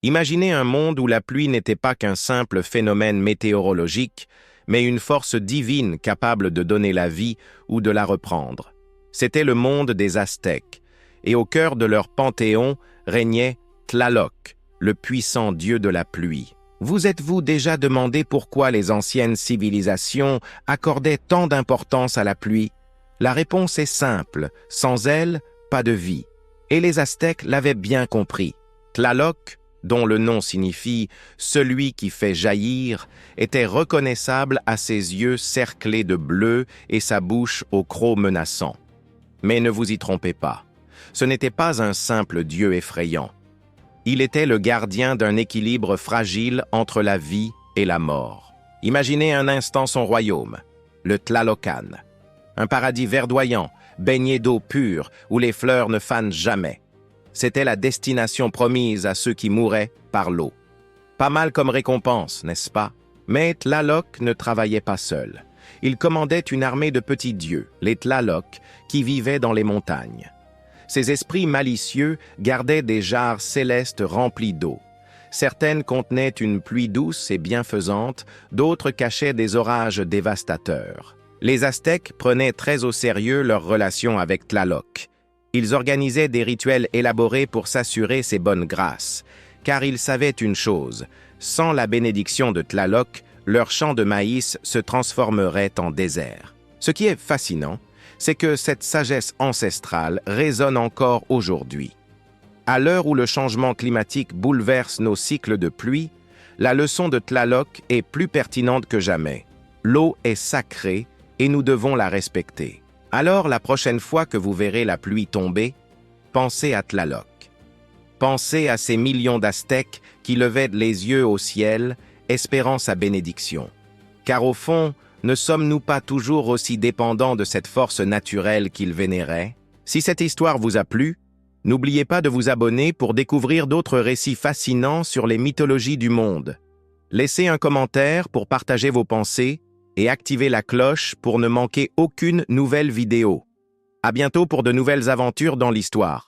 Imaginez un monde où la pluie n'était pas qu'un simple phénomène météorologique, mais une force divine capable de donner la vie ou de la reprendre. C'était le monde des Aztèques, et au cœur de leur panthéon régnait Tlaloc, le puissant dieu de la pluie. Vous êtes-vous déjà demandé pourquoi les anciennes civilisations accordaient tant d'importance à la pluie? La réponse est simple, sans elle, pas de vie. Et les Aztèques l'avaient bien compris. Tlaloc, dont le nom signifie « celui qui fait jaillir », était reconnaissable à ses yeux cerclés de bleu et sa bouche au croc menaçant. Mais ne vous y trompez pas, ce n'était pas un simple dieu effrayant. Il était le gardien d'un équilibre fragile entre la vie et la mort. Imaginez un instant son royaume, le Tlalocan, un paradis verdoyant, baigné d'eau pure, où les fleurs ne fanent jamais. C'était la destination promise à ceux qui mouraient par l'eau. Pas mal comme récompense, n'est-ce pas? Mais Tlaloc ne travaillait pas seul. Il commandait une armée de petits dieux, les Tlalocs, qui vivaient dans les montagnes. Ces esprits malicieux gardaient des jarres célestes remplies d'eau. Certaines contenaient une pluie douce et bienfaisante, d'autres cachaient des orages dévastateurs. Les Aztèques prenaient très au sérieux leur relation avec Tlaloc. Ils organisaient des rituels élaborés pour s'assurer ses bonnes grâces, car ils savaient une chose, sans la bénédiction de Tlaloc, leur champ de maïs se transformerait en désert. Ce qui est fascinant, c'est que cette sagesse ancestrale résonne encore aujourd'hui. À l'heure où le changement climatique bouleverse nos cycles de pluie, la leçon de Tlaloc est plus pertinente que jamais. L'eau est sacrée et nous devons la respecter. Alors, la prochaine fois que vous verrez la pluie tomber, pensez à Tlaloc. Pensez à ces millions d'Aztèques qui levaient les yeux au ciel, espérant sa bénédiction. Car au fond, ne sommes-nous pas toujours aussi dépendants de cette force naturelle qu'ils vénéraient? Si cette histoire vous a plu, n'oubliez pas de vous abonner pour découvrir d'autres récits fascinants sur les mythologies du monde. Laissez un commentaire pour partager vos pensées et activez la cloche pour ne manquer aucune nouvelle vidéo. À bientôt pour de nouvelles aventures dans l'histoire.